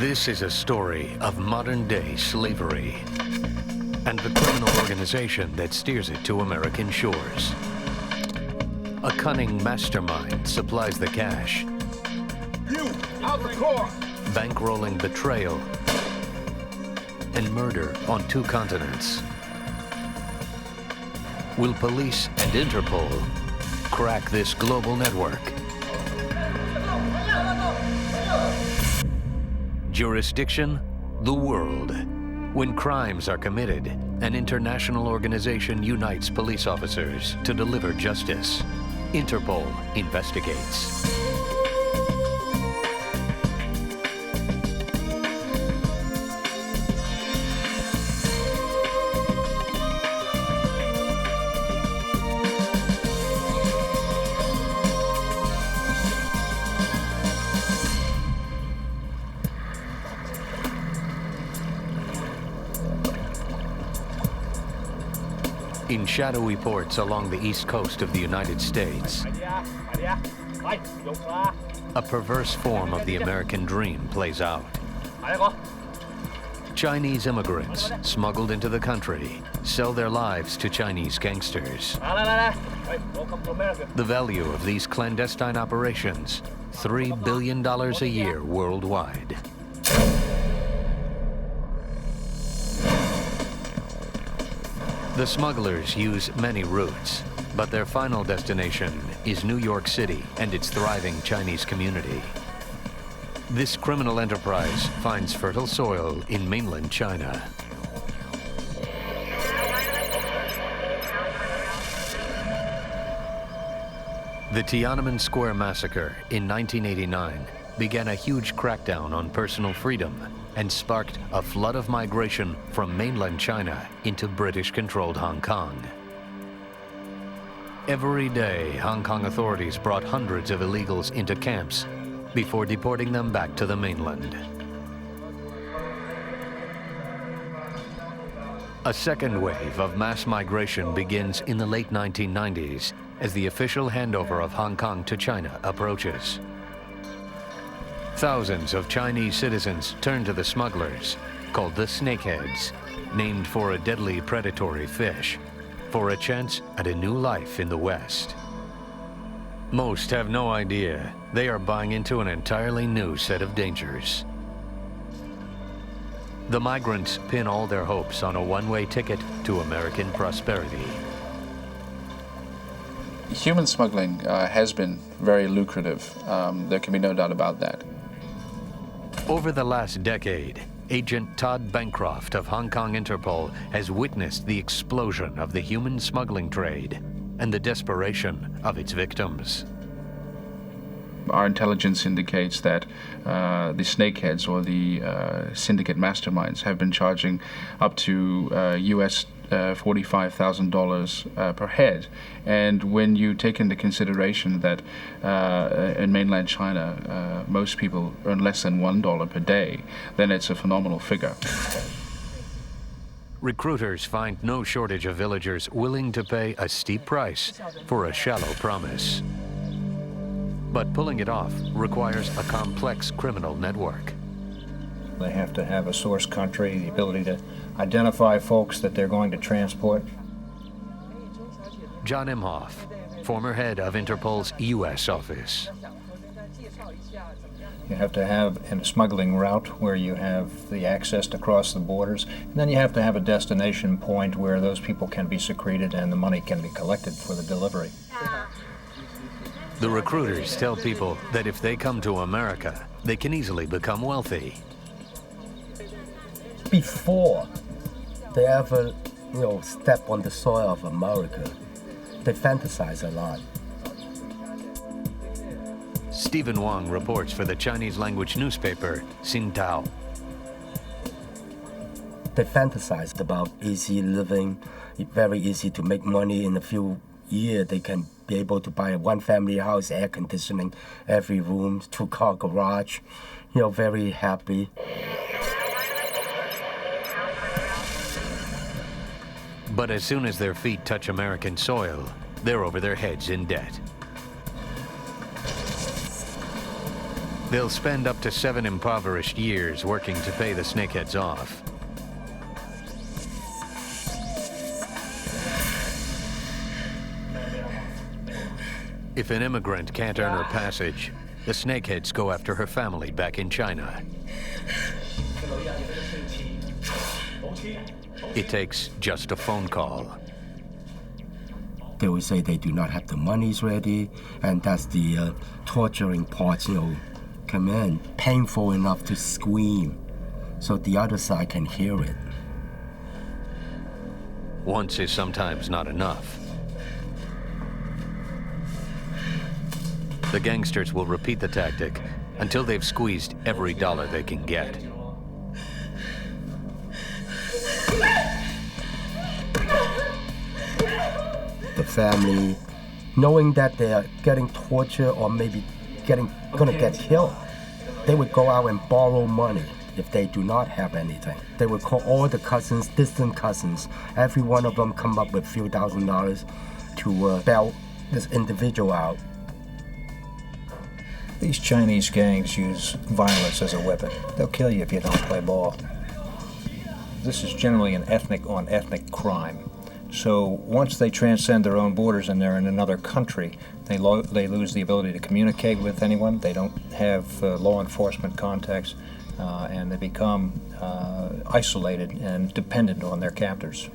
This is a story of modern-day slavery and the criminal organization that steers it to American shores. A cunning mastermind supplies the cash, You, out the car! bankrolling betrayal and murder on 2 continents. Will police and Interpol crack this global network? Jurisdiction, the world. When crimes are committed, an international organization unites police officers to deliver justice. Interpol Investigates. In shadowy ports along the east coast of the United States, a perverse form of the American dream plays out. Chinese immigrants smuggled into the country sell their lives to Chinese gangsters. The value of these clandestine operations, $3 billion a year worldwide. The smugglers use many routes, but their final destination is New York City and its thriving Chinese community. This criminal enterprise finds fertile soil in mainland China. The Tiananmen Square massacre in 1989 began a huge crackdown on personal freedom and sparked a flood of migration from mainland China into British-controlled Hong Kong. Every day, Hong Kong authorities brought hundreds of illegals into camps before deporting them back to the mainland. A second wave of mass migration begins in the late 1990s as the official handover of Hong Kong to China approaches. Thousands of Chinese citizens turn to the smugglers, called the snakeheads, named for a deadly predatory fish, for a chance at a new life in the West. Most have no idea they are buying into an entirely new set of dangers. The migrants pin all their hopes on a one-way ticket to American prosperity. Human smuggling has been very lucrative. There can be no doubt about that. Over the last decade, Agent Todd Bancroft of Hong Kong Interpol has witnessed the explosion of the human smuggling trade and the desperation of its victims. Our intelligence indicates that the snakeheads or the syndicate masterminds have been charging up to US $45,000 per head. And when you take into consideration that in mainland China, most people earn less than $1 per day, then it's a phenomenal figure. Recruiters find no shortage of villagers willing to pay a steep price for a shallow promise. But pulling it off requires a complex criminal network. They have to have a source country, the ability to identify folks that they're going to transport. John Imhoff, former head of Interpol's U.S. office. You have to have a smuggling route where you have the access to cross the borders, and then you have to have a destination point where those people can be secreted and the money can be collected for the delivery. The recruiters tell people that if they come to America, they can easily become wealthy. Before they ever, step on the soil of America, they fantasize a lot. Stephen Wang reports for the Chinese language newspaper, Chinatown. They fantasized about easy living, very easy to make money. In a few years, they can be able to buy a one-family house, air conditioning, every room, 2-car garage, very happy. But as soon as their feet touch American soil, they're over their heads in debt. They'll spend up to 7 impoverished years working to pay the snakeheads off. If an immigrant can't earn her passage, the snakeheads go after her family back in China. It takes just a phone call. They will say they do not have the monies ready, and that's the torturing part, come in, painful enough to scream, so the other side can hear it. Once is sometimes not enough. The gangsters will repeat the tactic until they've squeezed every dollar they can get. The family, knowing that they are getting tortured or maybe gonna get killed, they would go out and borrow money if they do not have anything. They would call all the cousins, distant cousins, every one of them come up with a few $1,000s to bail this individual out. These Chinese gangs use violence as a weapon. They'll kill you if you don't play ball. This is generally an ethnic crime. So once they transcend their own borders and they're in another country, they lose the ability to communicate with anyone. They don't have law enforcement contacts, and they become isolated and dependent on their captors.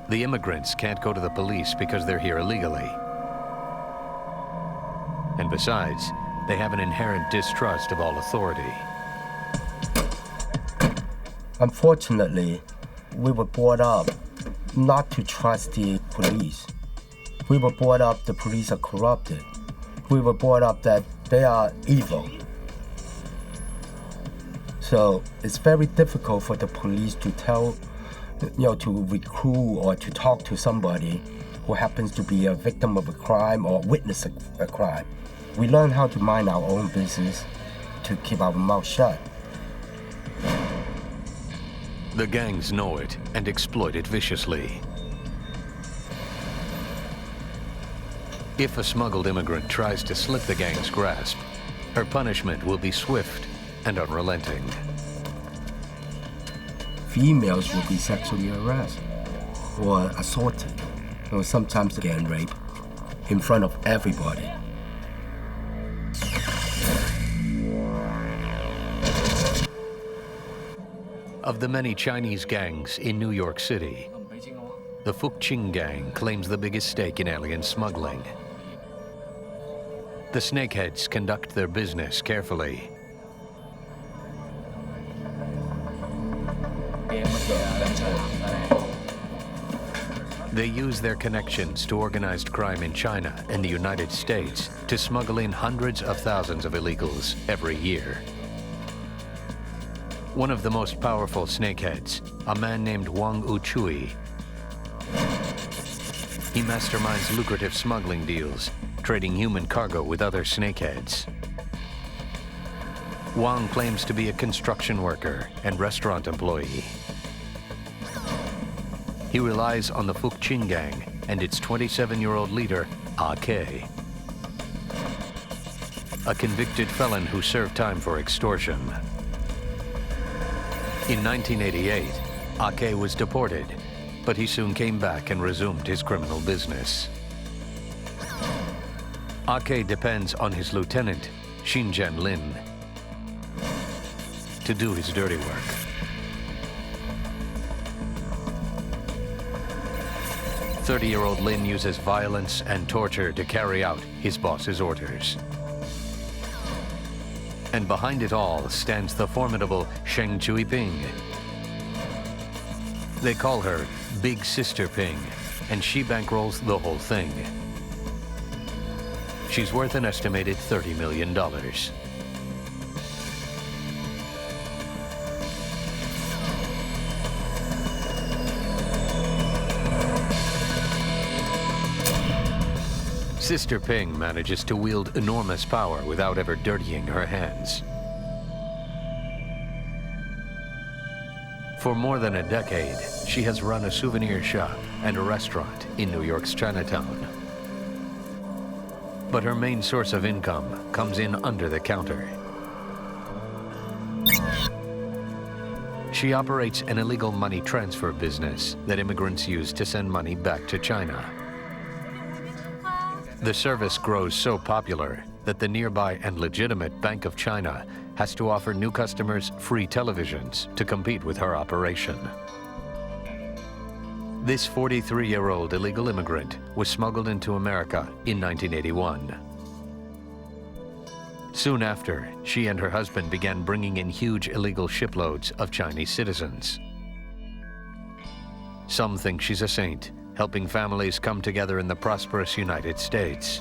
The immigrants can't go to the police because they're here illegally. And besides, they have an inherent distrust of all authority. Unfortunately, we were brought up not to trust the police. We were brought up the police are corrupted. We were brought up that they are evil. So it's very difficult for the police to tell, to recruit or to talk to somebody who happens to be a victim of a crime or witness a crime. We learn how to mind our own business, to keep our mouth shut. The gangs know it and exploit it viciously. If a smuggled immigrant tries to slip the gang's grasp, her punishment will be swift and unrelenting. Females will be sexually harassed or assaulted, or sometimes gang raped in front of everybody. Of the many Chinese gangs in New York City, the Fuqing gang claims the biggest stake in alien smuggling. The snakeheads conduct their business carefully. They use their connections to organized crime in China and the United States to smuggle in hundreds of thousands of illegals every year. One of the most powerful snakeheads, a man named Wang Uchui. He masterminds lucrative smuggling deals, trading human cargo with other snakeheads. Wang claims to be a construction worker and restaurant employee. He relies on the Fuqing gang and its 27-year-old leader, AK, a convicted felon who served time for extortion. In 1988, AK was deported, but he soon came back and resumed his criminal business. AK depends on his lieutenant, Xinjian Lin, to do his dirty work. "30-year-old Lin uses violence and torture to carry out his boss's orders. And behind it all stands the formidable Sheng Chuiping. They call her Big Sister Ping, and she bankrolls the whole thing. She's worth an estimated $30 million. Sister Ping manages to wield enormous power without ever dirtying her hands. For more than a decade, she has run a souvenir shop and a restaurant in New York's Chinatown. But her main source of income comes in under the counter. She operates an illegal money transfer business that immigrants use to send money back to China. The service grows so popular that the nearby and legitimate Bank of China has to offer new customers free televisions to compete with her operation. This 43-year-old illegal immigrant was smuggled into America in 1981. Soon after, she and her husband began bringing in huge illegal shiploads of Chinese citizens. Some think she's a saint, helping families come together in the prosperous United States.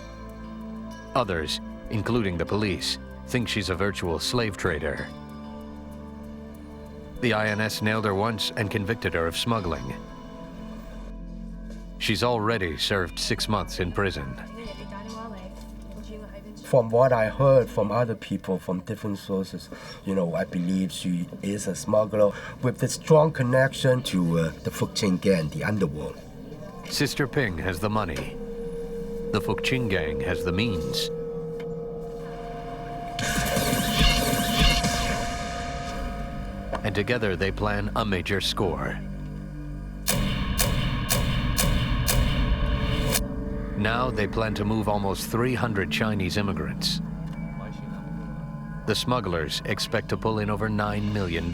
Others, including the police, think she's a virtual slave trader. The INS nailed her once and convicted her of smuggling. She's already served 6 months in prison. From what I heard from other people from different sources, I believe she is a smuggler with a strong connection to the Fuqing gang, the underworld. Sister Ping has the money. The Fuqing gang has the means. And together they plan a major score. Now they plan to move almost 300 Chinese immigrants. The smugglers expect to pull in over $9 million.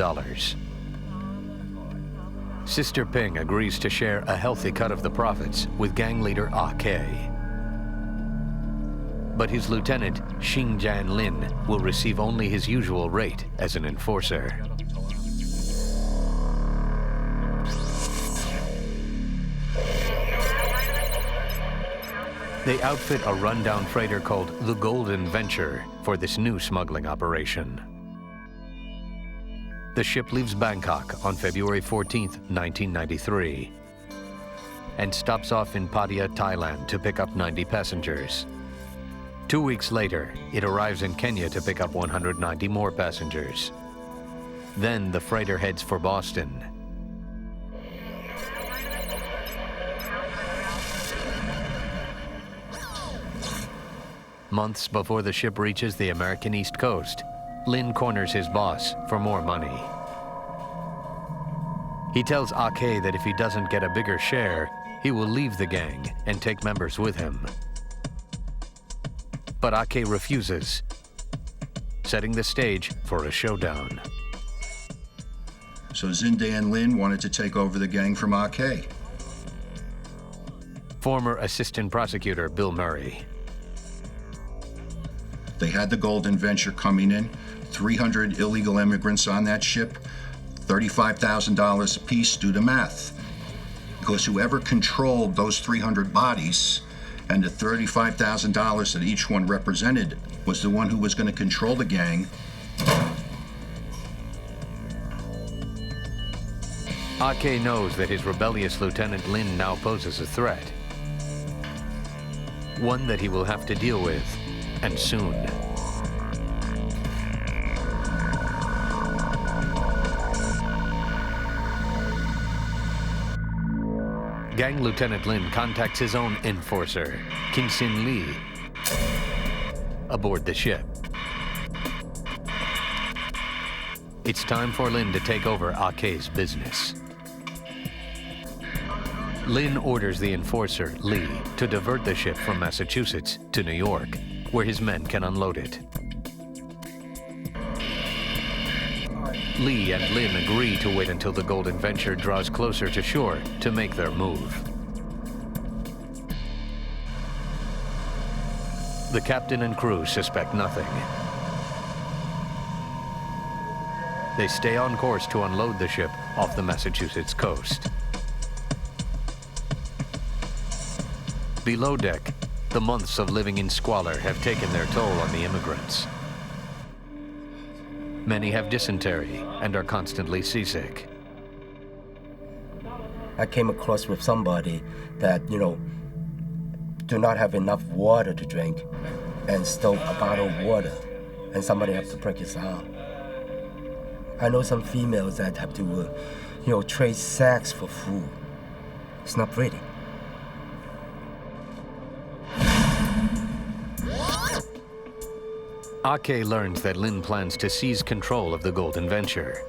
Sister Ping agrees to share a healthy cut of the profits with gang leader Ah-Kei. But his lieutenant, Xingjian Lin, will receive only his usual rate as an enforcer. They outfit a rundown freighter called the Golden Venture for this new smuggling operation. The ship leaves Bangkok on February 14, 1993, and stops off in Pattaya, Thailand to pick up 90 passengers. 2 weeks later, it arrives in Kenya to pick up 190 more passengers. Then the freighter heads for Boston. Months before the ship reaches the American East Coast, Lin corners his boss for more money. He tells Ah-Kei that if he doesn't get a bigger share, he will leave the gang and take members with him. But Ah-Kei refuses, setting the stage for a showdown. So Xindian Lin wanted to take over the gang from Ah-Kei. Former assistant prosecutor Bill Murray. They had the Golden Venture coming in, 300 illegal immigrants on that ship, $35,000 apiece. Do the math. Because whoever controlled those 300 bodies and the $35,000 that each one represented was the one who was going to control the gang. Ah-Kei knows that his rebellious Lieutenant Lin now poses a threat. One that he will have to deal with, and soon. Gang Lieutenant Lin contacts his own enforcer, Kim Sin Lee, aboard the ship. It's time for Lin to take over Ah-Kei's business. Lin orders the enforcer, Lee, to divert the ship from Massachusetts to New York, where his men can unload it. Lee and Lin agree to wait until the Golden Venture draws closer to shore to make their move. The captain and crew suspect nothing. They stay on course to unload the ship off the Massachusetts coast. Below deck, the months of living in squalor have taken their toll on the immigrants. Many have dysentery and are constantly seasick. I came across with somebody that, do not have enough water to drink and stole a bottle of water, and somebody have to break his arm. I know some females that have to, trade sex for food. It's not pretty. Ake learns that Lin plans to seize control of the Golden Venture.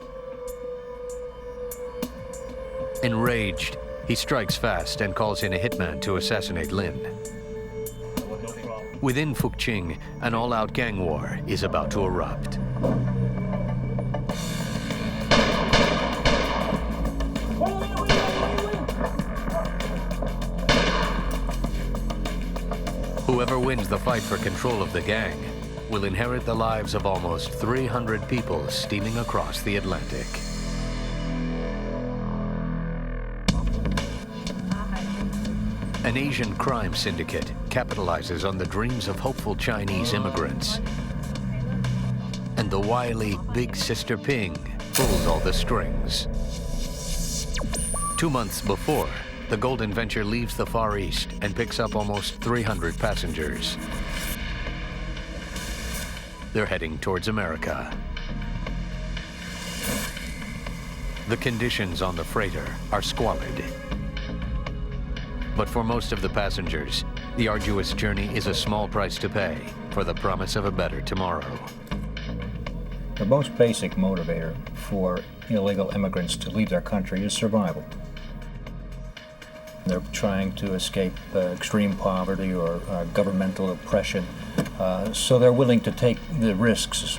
Enraged, he strikes fast and calls in a hitman to assassinate Lin. Within Fuqing, an all-out gang war is about to erupt. Whoever wins the fight for control of the gang will inherit the lives of almost 300 people steaming across the Atlantic. An Asian crime syndicate capitalizes on the dreams of hopeful Chinese immigrants. And the wily Big Sister Ping pulls all the strings. 2 months before, the Golden Venture leaves the Far East and picks up almost 300 passengers. They're heading towards America. The conditions on the freighter are squalid. But for most of the passengers, the arduous journey is a small price to pay for the promise of a better tomorrow. The most basic motivator for illegal immigrants to leave their country is survival. They're trying to escape extreme poverty or governmental oppression, so they're willing to take the risks.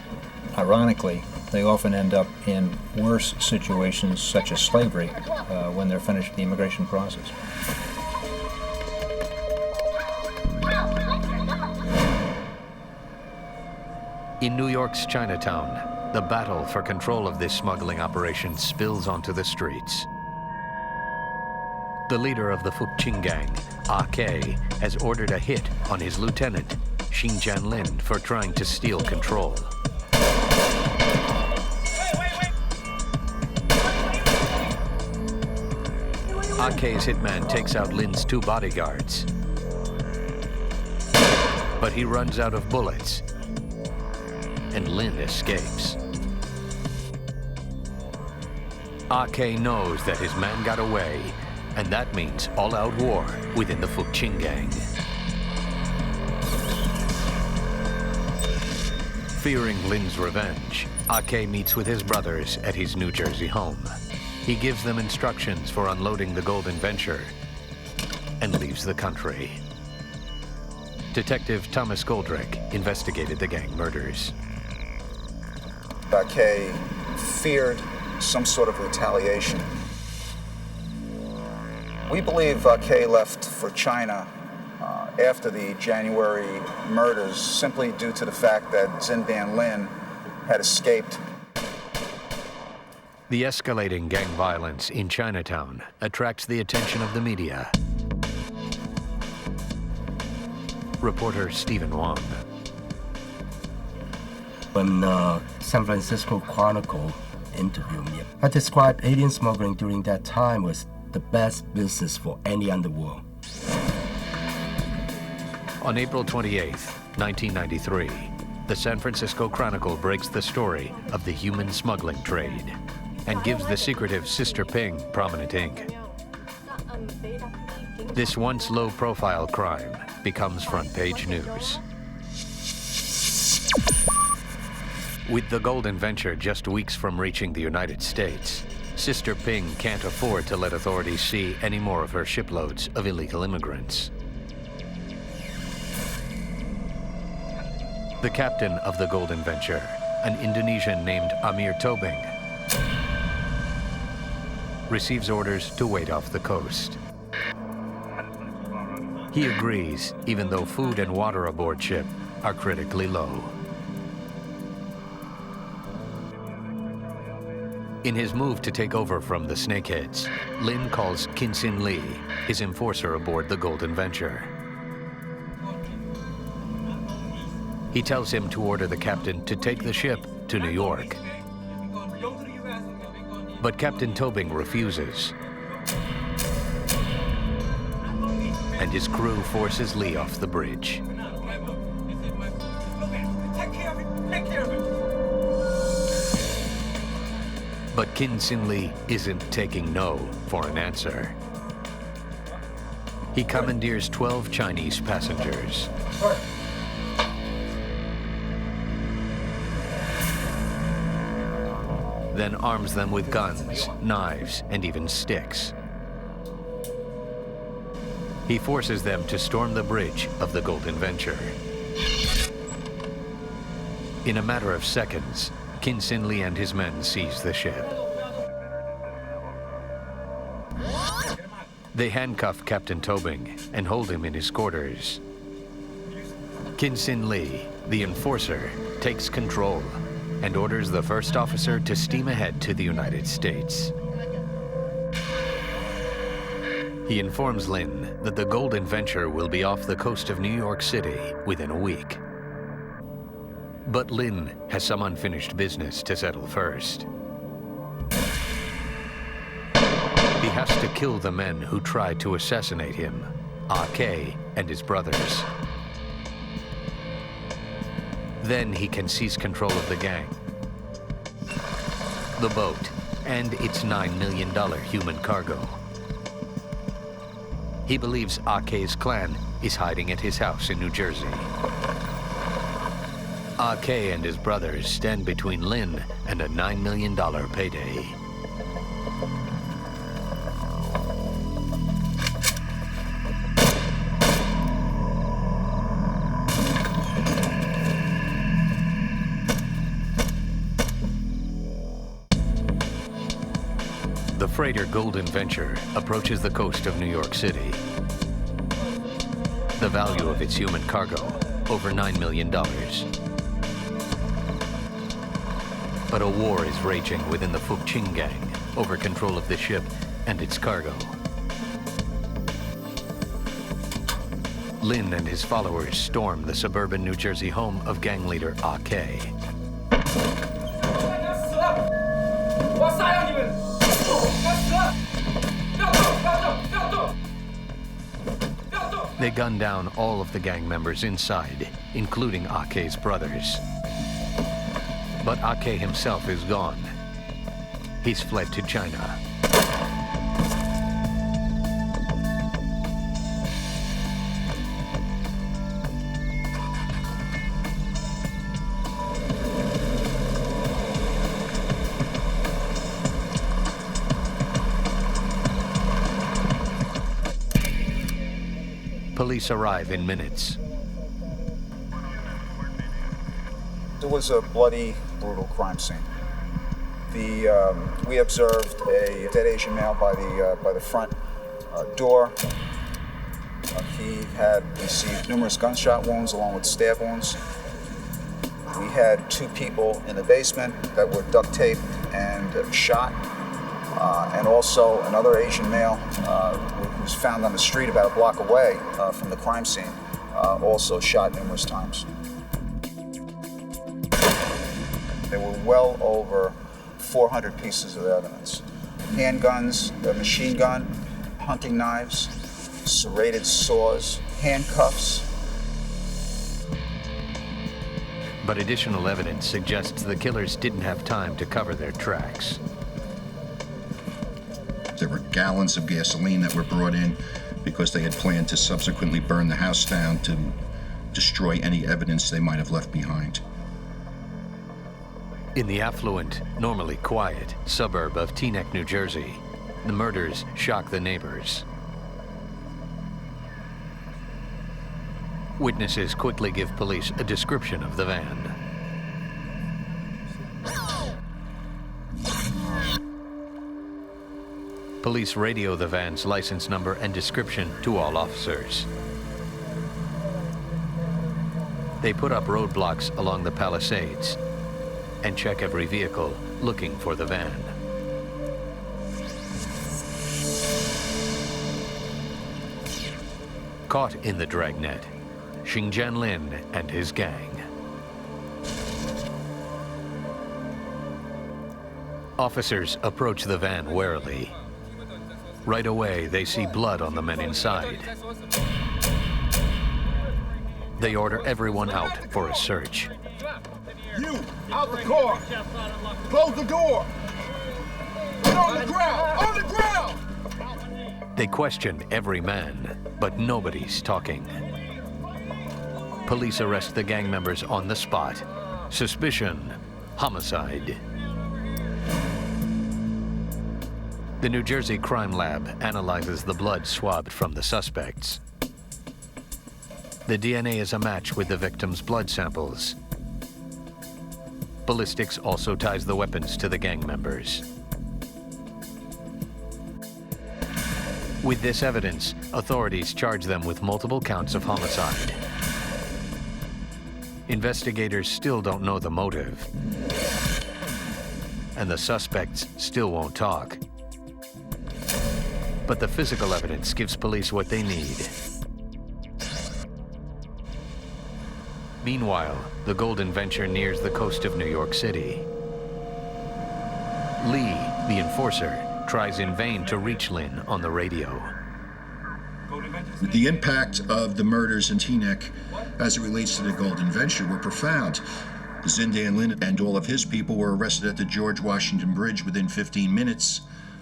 Ironically, they often end up in worse situations such as slavery when they're finished the immigration process. In New York's Chinatown, the battle for control of this smuggling operation spills onto the streets. The leader of the Fuqing gang, Ake, has ordered a hit on his lieutenant, Xinjian Lin, for trying to steal control. Ake's hitman takes out Lin's 2 bodyguards, but he runs out of bullets, and Lin escapes. Ake knows that his man got away, and that means all-out war within the Fuqing gang. Fearing Lin's revenge, Ake meets with his brothers at his New Jersey home. He gives them instructions for unloading the Golden Venture and leaves the country. Detective Thomas Goldrick investigated the gang murders. Ake feared some sort of retaliation. We believe Ake left for China after the January murders simply due to the fact that Xinjian Lin had escaped. The escalating gang violence in Chinatown attracts the attention of the media. Reporter Stephen Wong. When San Francisco Chronicle interviewed me, I described alien smuggling during that time was the best business for any underworld. On April 28, 1993, the San Francisco Chronicle breaks the story of the human smuggling trade and gives the secretive Sister Ping prominent ink. This once low-profile crime becomes front-page news. With the Golden Venture just weeks from reaching the United States, Sister Ping can't afford to let authorities see any more of her shiploads of illegal immigrants. The captain of the Golden Venture, an Indonesian named Amir Tobing, receives orders to wait off the coast. He agrees, even though food and water aboard ship are critically low. In his move to take over from the Snakeheads, Lin calls Kinsin Lee, his enforcer aboard the Golden Venture. He tells him to order the captain to take the ship to New York. But Captain Tobing refuses, and his crew forces Lee off the bridge. But Kinsin Lee isn't taking no for an answer. He commandeers 12 Chinese passengers. then arms them with guns, knives, and even sticks. He forces them to storm the bridge of the Golden Venture. In a matter of seconds, Kin Sin Lee and his men seize the ship. They handcuff Captain Tobing and hold him in his quarters. Kin Sin Lee, the enforcer, takes control and orders the first officer to steam ahead to the United States. He informs Lin that the Golden Venture will be off the coast of New York City within a week. But Lin has some unfinished business to settle first. He has to kill the men who tried to assassinate him, Ah-Kay and his brothers. Then he can seize control of the gang, the boat, and its $9 million human cargo. He believes Ah-Kay's clan is hiding at his house in New Jersey. Ah-Kay and his brothers stand between Lin and a $9 million payday. The freighter Golden Venture approaches the coast of New York City. The value of its human cargo, over $9 million. But a war is raging within the Fuk Ching gang over control of the ship and its cargo. Lin and his followers storm the suburban New Jersey home of gang leader Ah-Kay. They gun down all of the gang members inside, including Ah-Kay's brothers. But Ah-Kay himself is gone. He's fled to China. Police arrive in minutes. It was a bloody, brutal crime scene. We observed a dead Asian male by the front door. He had received numerous gunshot wounds along with stab wounds. We had 2 people in the basement that were duct taped and shot, and also another Asian male who was found on the street about a block away from the crime scene, also shot numerous times. There were well over 400 pieces of evidence. Handguns, a machine gun, hunting knives, serrated saws, handcuffs. But additional evidence suggests the killers didn't have time to cover their tracks. There were gallons of gasoline that were brought in because they had planned to subsequently burn the house down to destroy any evidence they might have left behind. In the affluent, normally quiet, suburb of Teaneck, New Jersey, the murders shock the neighbors. Witnesses quickly give police a description of the van. Police radio the van's license number and description to all officers. They put up roadblocks along the Palisades and check every vehicle looking for the van. Caught in the dragnet, Xingjian Lin and his gang. Officers approach the van warily. Right away, they see blood on the men inside. They order everyone out for a search. You, out the car! Close the door! Get on the ground! On the ground! They question every man, but nobody's talking. Police arrest the gang members on the spot. Suspicion, homicide. The New Jersey Crime Lab analyzes the blood swabbed from the suspects. The DNA is a match with the victim's blood samples. Ballistics also ties the weapons to the gang members. With this evidence, authorities charge them with multiple counts of homicide. Investigators still don't know the motive, and the suspects still won't talk. But the physical evidence gives police what they need. Meanwhile, the Golden Venture nears the coast of New York City. Lee, the enforcer, tries in vain to reach Lynn on the radio. The impact of the murders in Teaneck as it relates to the Golden Venture were profound. Zindan Lynn and all of his people were arrested at the George Washington Bridge within 15 minutes,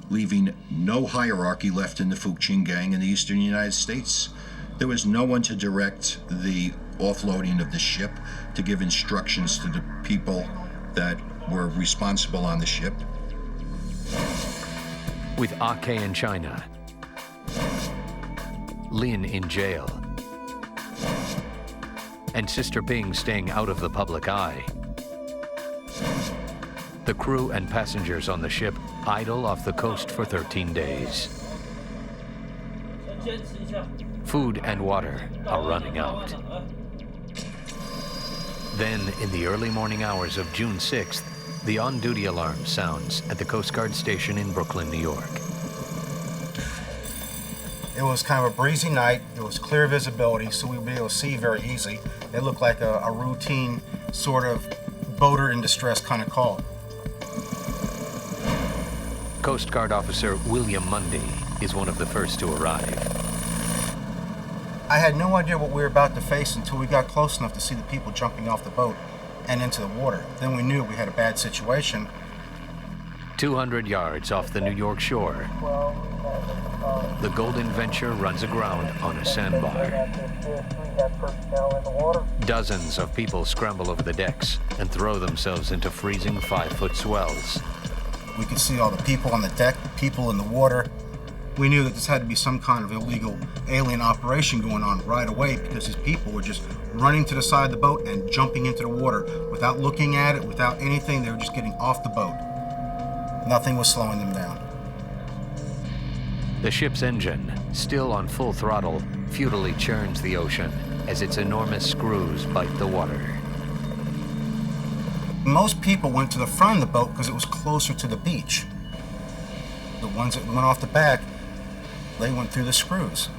leaving no hierarchy left in the Fuqing gang in the eastern United States. There was no one to direct the offloading of the ship, to give instructions to the people that were responsible on the ship. With Ake in China, Lin in jail, and Sister Ping staying out of the public eye, the crew and passengers on the ship idle off the coast for 13 days. Food and water are running out. Then, in the early morning hours of June 6th, the on-duty alarm sounds at the Coast Guard station in Brooklyn, New York. It was kind of a breezy night. It was clear visibility, so we would be able to see very easily. It looked like a routine sort of boater in distress kind of call. Coast Guard officer William Mundy is one of the first to arrive. I had no idea what we were about to face until we got close enough to see the people jumping off the boat and into the water. Then we knew we had a bad situation. 200 yards off the New York shore, the Golden Venture runs aground on a sandbar. Dozens of people scramble over the decks and throw themselves into freezing 5-foot swells. We could see all the people on the deck, people in the water. We knew that this had to be some kind of illegal alien operation going on right away, because these people were just running to the side of the boat and jumping into the water without looking at it, without anything. They were just getting off the boat. Nothing was slowing them down. The ship's engine, still on full throttle, futilely churns the ocean as its enormous screws bite the water. Most people went to the front of the boat because it was closer to the beach. The ones that went off the back, they went through the screws.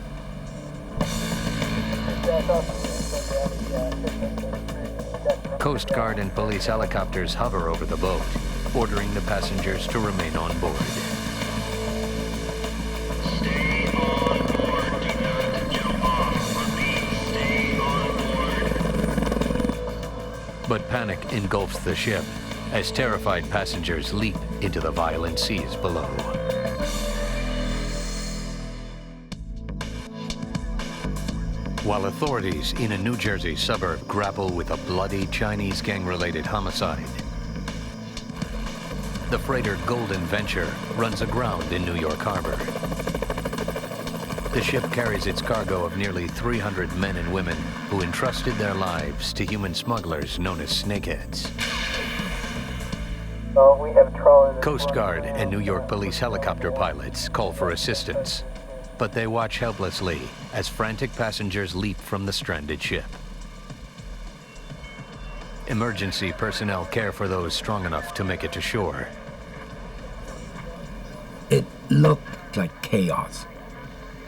Coast Guard and police helicopters hover over the boat, ordering the passengers to remain on board. Stay on board. Do not jump off. Repeat, stay on board. But panic engulfs the ship as terrified passengers leap into the violent seas below. While authorities in a New Jersey suburb grapple with a bloody Chinese gang-related homicide, the freighter Golden Venture runs aground in New York Harbor. The ship carries its cargo of nearly 300 men and women who entrusted their lives to human smugglers known as snakeheads. Coast Guard and New York police helicopter pilots call for assistance, but they watch helplessly as frantic passengers leap from the stranded ship. Emergency personnel care for those strong enough to make it to shore. It looked like chaos.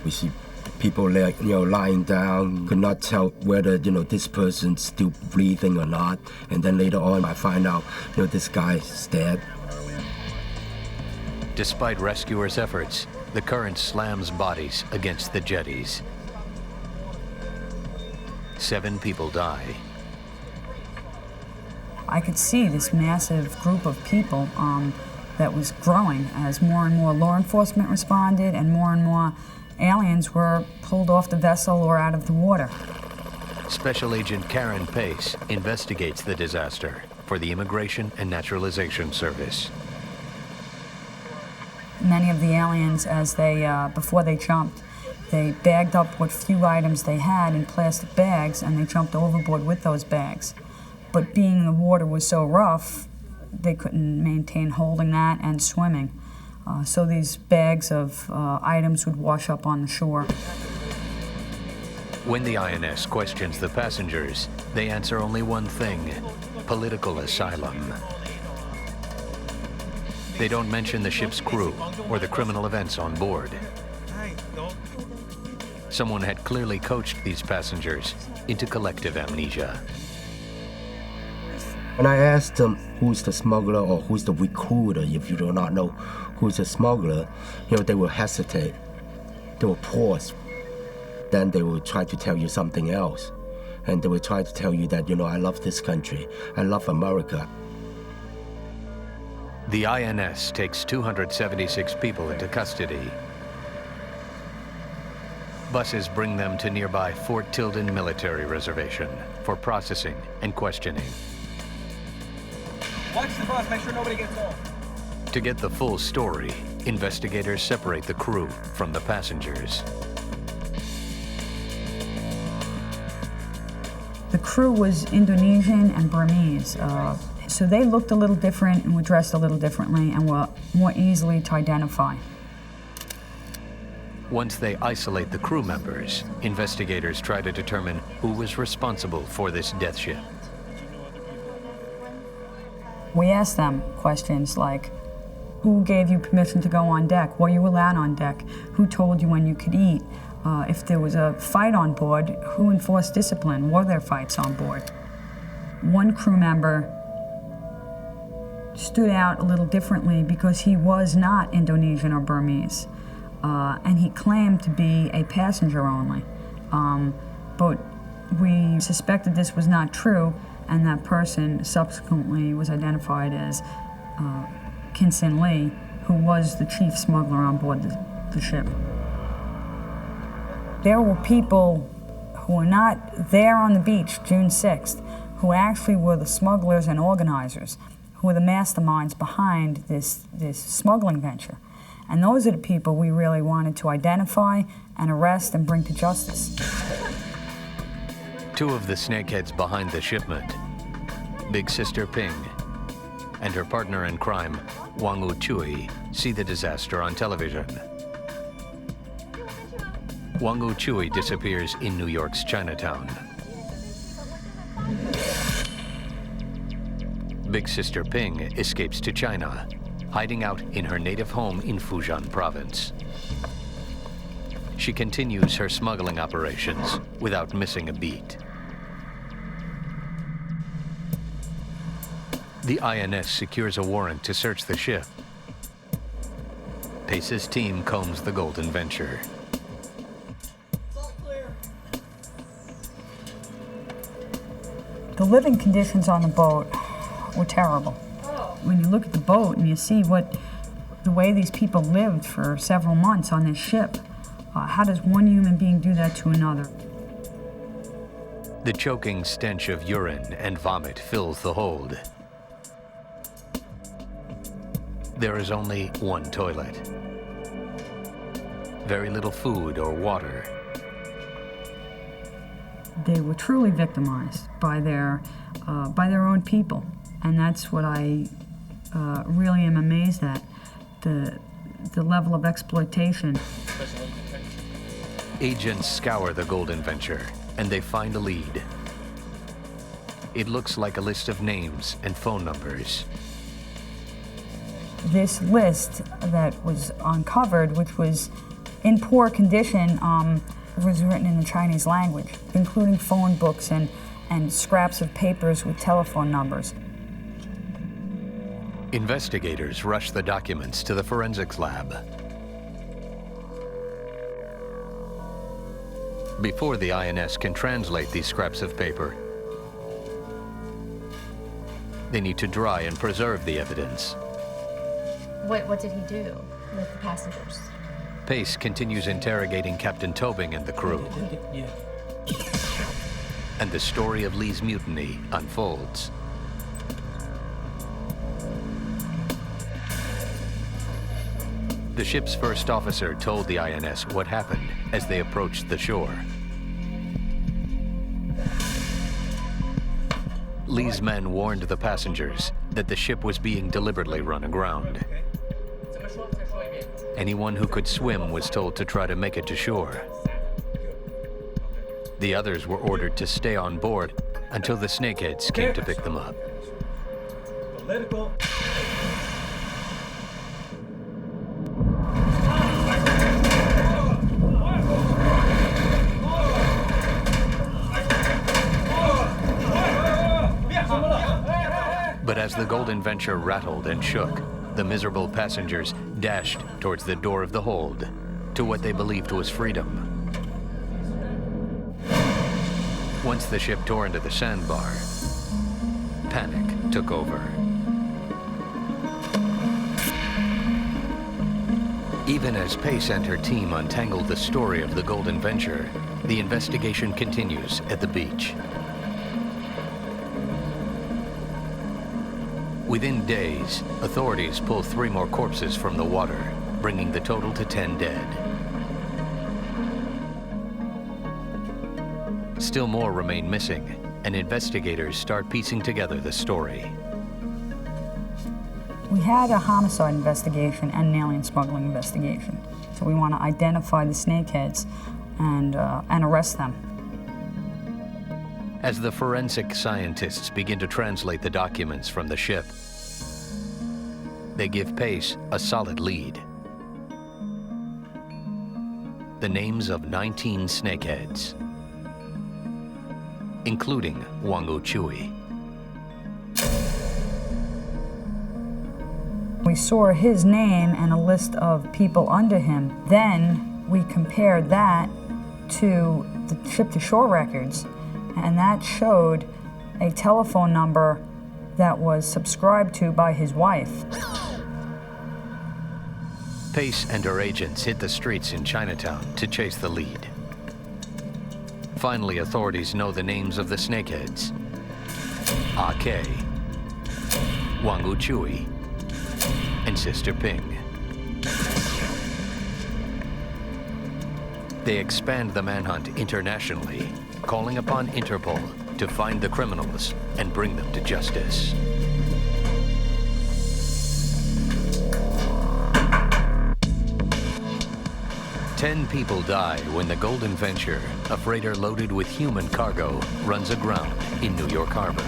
We see people lying down, could not tell whether this person's still breathing or not. And then later on, I find out this guy's dead. Despite rescuers' efforts, the current slams bodies against the jetties. 7 people die. I could see this massive group of people that was growing as more and more law enforcement responded and more aliens were pulled off the vessel or out of the water. Special Agent Karen Pace investigates the disaster for the Immigration and Naturalization Service. many of the aliens, as they before they jumped, they bagged up what few items they had in plastic bags, and they jumped overboard with those bags. But being the water was so rough, they couldn't maintain holding that and swimming. So these bags of items would wash up on the shore. When the INS questions the passengers, they answer only one thing: political asylum. They don't mention the ship's crew or the criminal events on board. Someone had clearly coached these passengers into collective amnesia. When I asked them who's the smuggler or who's the recruiter, if you do not know who's the smuggler, they will hesitate. They will pause. Then they will try to tell you something else. And they will try to tell you that, I love this country. I love America. The INS takes 276 people into custody. Buses bring them to nearby Fort Tilden Military Reservation for processing and questioning. Watch the bus, make sure nobody gets off. To get the full story, investigators separate the crew from the passengers. The crew was Indonesian and Burmese, so they looked a little different and were dressed a little differently and were more easily to identify. Once they isolate the crew members, investigators try to determine who was responsible for this death ship. We asked them questions like, who gave you permission to go on deck? Were you allowed on deck? Who told you when you could eat? If there was a fight on board, who enforced discipline? Were there fights on board? One crew member stood out a little differently because he was not Indonesian or Burmese. And he claimed to be a passenger only. But we suspected this was not true, and that person subsequently was identified as Kinsin Lee, who was the chief smuggler on board the ship. There were people who were not there on the beach June 6th, who actually were the smugglers and organizers, who were the masterminds behind this smuggling venture. And those are the people we really wanted to identify and arrest and bring to justice. Two of the snakeheads behind the shipment, Big Sister Ping and her partner in crime, Wang Chui, see the disaster on television. Wang Chui disappears in New York's Chinatown. Big Sister Ping escapes to China, hiding out in her native home in Fujian province. She continues her smuggling operations without missing a beat. The INS secures a warrant to search the ship. Pace's team combs the golden venture. The living conditions on the boat were terrible. When you look at the boat and you see the way these people lived for several months on this ship, how does one human being do that to another? The choking stench of urine and vomit fills the hold. There is only one toilet. Very little food or water. They were truly victimized by their own people, and that's what I really am amazed at, the level of exploitation. Agents scour the golden venture, and they find a lead. It looks like a list of names and phone numbers. This list that was uncovered, which was in poor condition, was written in the Chinese language, including phone books and scraps of papers with telephone numbers. Investigators rush the documents to the forensics lab. Before the INS can translate these scraps of paper, they need to dry and preserve the evidence. What did he do with the passengers? Pace continues interrogating Captain Tobing and the crew. And the story of Lee's mutiny unfolds. The ship's first officer told the INS what happened as they approached the shore. Lee's men warned the passengers that the ship was being deliberately run aground. Anyone who could swim was told to try to make it to shore. The others were ordered to stay on board until the snakeheads came to pick them up. Political. But as the Golden Venture rattled and shook, the miserable passengers dashed towards the door of the hold to what they believed was freedom. Once the ship tore into the sandbar, panic took over. Even as Pace and her team untangled the story of the Golden Venture, the investigation continues at the beach. Within days, authorities pull 3 more corpses from the water, bringing the total to 10 dead. Still more remain missing, and investigators start piecing together the story. We had a homicide investigation and an alien smuggling investigation. So we want to identify the snakeheads and arrest them. As the forensic scientists begin to translate the documents from the ship, they give Pace a solid lead. The names of 19 snakeheads, including Wang Chui. We saw his name and a list of people under him. Then we compared that to the ship-to-shore records, and that showed a telephone number that was subscribed to by his wife. Pace and her agents hit the streets in Chinatown to chase the lead. Finally, authorities know the names of the snakeheads: A.K., Wang Chui, and Sister Ping. They expand the manhunt internationally, calling upon Interpol to find the criminals and bring them to justice. Ten people die when the Golden Venture, a freighter loaded with human cargo, runs aground in New York Harbor.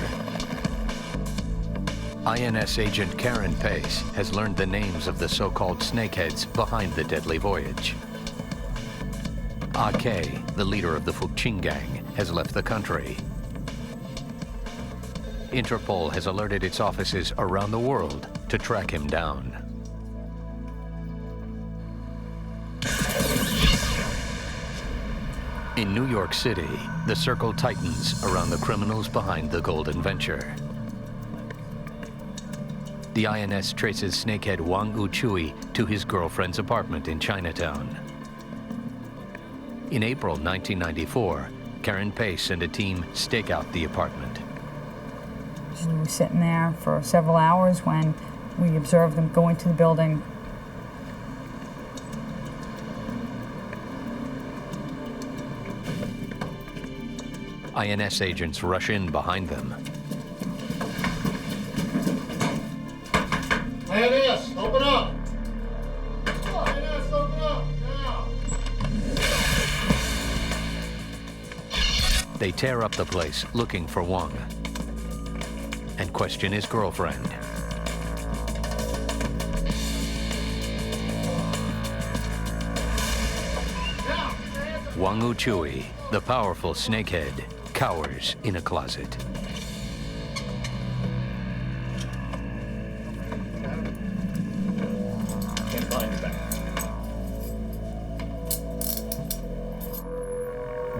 INS agent Karen Pace has learned the names of the so-called snakeheads behind the deadly voyage. A.K., the leader of the Fuqing gang, has left the country. Interpol has alerted its offices around the world to track him down. In New York City, the circle tightens around the criminals behind the Golden Venture. The INS traces snakehead Wang Chui to his girlfriend's apartment in Chinatown. In April 1994, Karen Pace and a team stake out the apartment. We were sitting there for several hours when we observed them go into the building. INS agents rush in behind them. INS, open up! INS, open up, now! They tear up the place looking for Wang and question his girlfriend. Wang Chui, the powerful snakehead, cowers in a closet.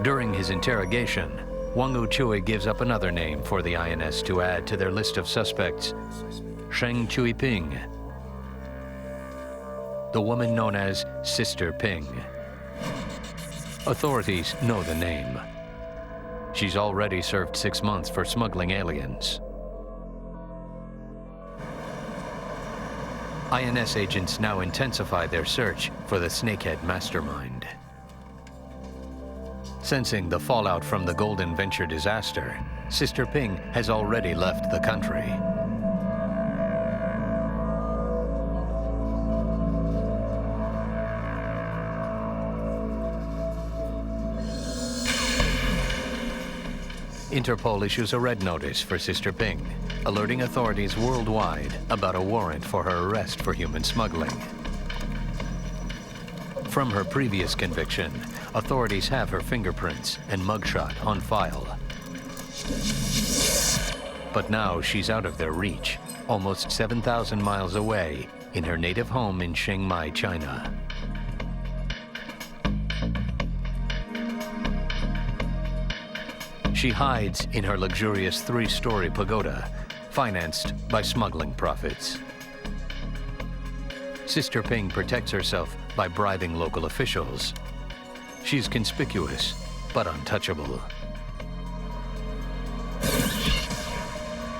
During his interrogation, Wang Chui gives up another name for the INS to add to their list of suspects: Sheng Chui Ping, the woman known as Sister Ping. Authorities know the name. She's already served 6 months for smuggling aliens. INS agents now intensify their search for the snakehead mastermind. Sensing the fallout from the Golden Venture disaster, Sister Ping has already left the country. Interpol issues a red notice for Sister Ping, alerting authorities worldwide about a warrant for her arrest for human smuggling. From her previous conviction, authorities have her fingerprints and mugshot on file. But now she's out of their reach, almost 7,000 miles away in her native home in Chiang Mai, China. She hides in her luxurious 3-story pagoda, financed by smuggling profits. Sister Ping protects herself by bribing local officials. She's conspicuous, but untouchable.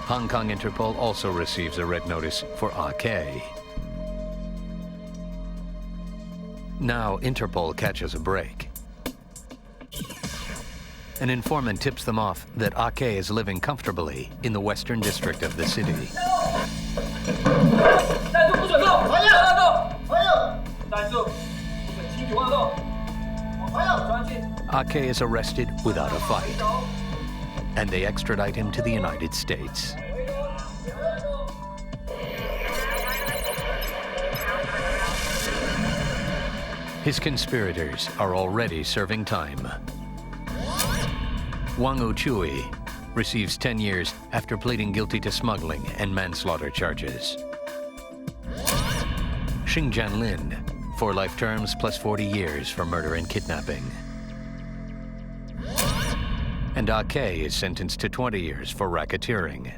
Hong Kong Interpol also receives a red notice for AK. Now Interpol catches a break. An informant tips them off that AK is living comfortably in the western district of the city. AK is arrested without a fight, and they extradite him to the United States. His conspirators are already serving time. Wang Uchui receives 10 years after pleading guilty to smuggling and manslaughter charges. Xing Jianlin, 4 life terms plus 40 years for murder and kidnapping. And AK is sentenced to 20 years for racketeering.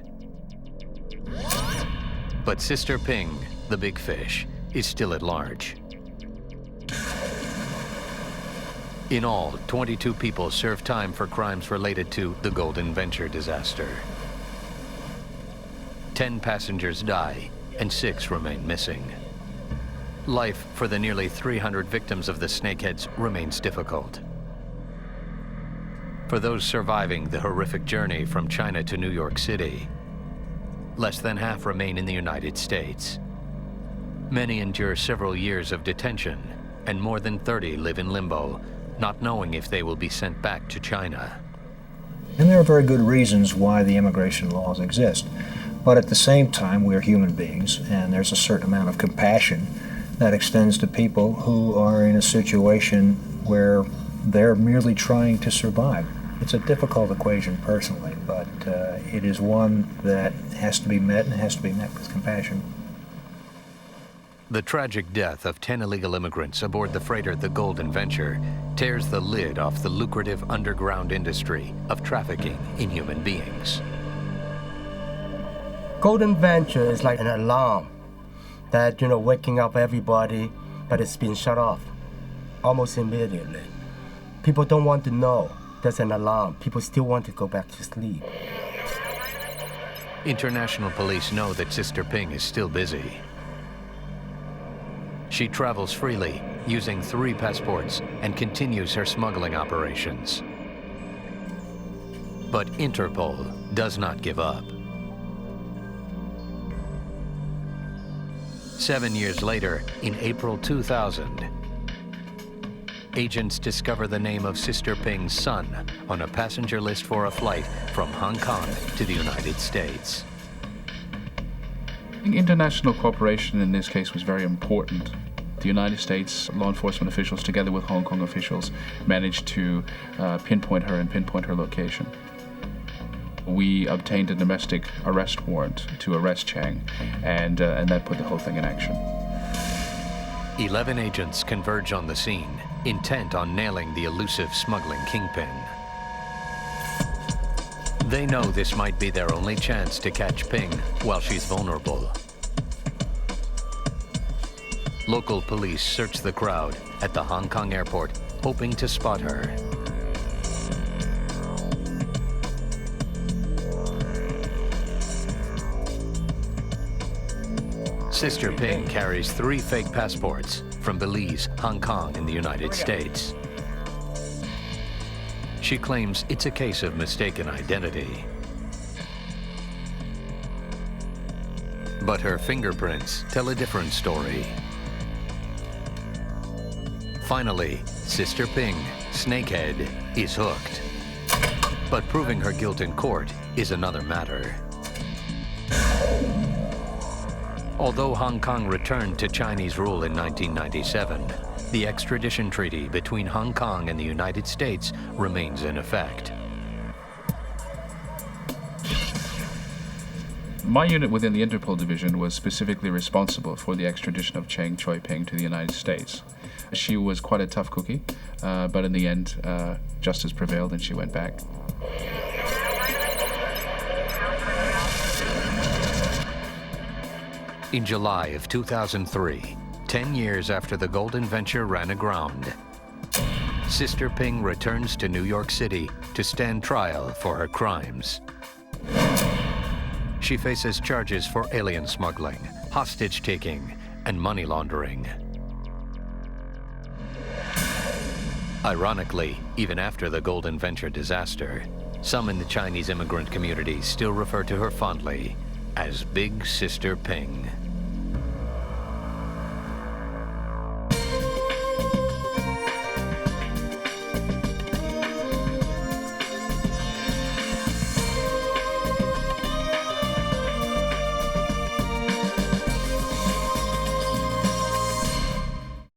But Sister Ping, the big fish, is still at large. In all, 22 people serve time for crimes related to the Golden Venture disaster. 10 passengers die, and 6 remain missing. Life for the nearly 300 victims of the snakeheads remains difficult. For those surviving the horrific journey from China to New York City, less than half remain in the United States. Many endure several years of detention, and more than 30 live in limbo, not knowing if they will be sent back to China. And there are very good reasons why the immigration laws exist. But at the same time, we're human beings, and there's a certain amount of compassion that extends to people who are in a situation where they're merely trying to survive. It's a difficult equation personally, but it is one that has to be met, and has to be met with compassion. The tragic death of 10 illegal immigrants aboard the freighter the Golden Venture tears the lid off the lucrative underground industry of trafficking in human beings. Golden Venture is like an alarm that, waking up everybody, but it's been shut off almost immediately. People don't want to know there's an alarm. People still want to go back to sleep. International police know that Sister Ping is still busy. She travels freely, using 3 passports, and continues her smuggling operations. But Interpol does not give up. 7 years later, in April 2000, agents discover the name of Sister Ping's son on a passenger list for a flight from Hong Kong to the United States. International cooperation in this case was very important. The United States law enforcement officials, together with Hong Kong officials, managed to pinpoint her and pinpoint her location. We obtained a domestic arrest warrant to arrest Chang, and that put the whole thing in action. 11 agents converge on the scene, intent on nailing the elusive smuggling kingpin. They know this might be their only chance to catch Ping while she's vulnerable. Local police search the crowd at the Hong Kong airport, hoping to spot her. Sister Ping carries 3 fake passports from Belize, Hong Kong, and the United States. She claims it's a case of mistaken identity. But her fingerprints tell a different story. Finally, Sister Ping, Snakehead, is hooked. But proving her guilt in court is another matter. Although Hong Kong returned to Chinese rule in 1997, the extradition treaty between Hong Kong and the United States remains in effect. My unit within the Interpol division was specifically responsible for the extradition of Cheng Choi Ping to the United States. She was quite a tough cookie, but in the end, justice prevailed and she went back. In July of 2003, 10 years after the Golden Venture ran aground, Sister Ping returns to New York City to stand trial for her crimes. She faces charges for alien smuggling, hostage-taking, and money laundering. Ironically, even after the Golden Venture disaster, some in the Chinese immigrant community still refer to her fondly as Big Sister Ping.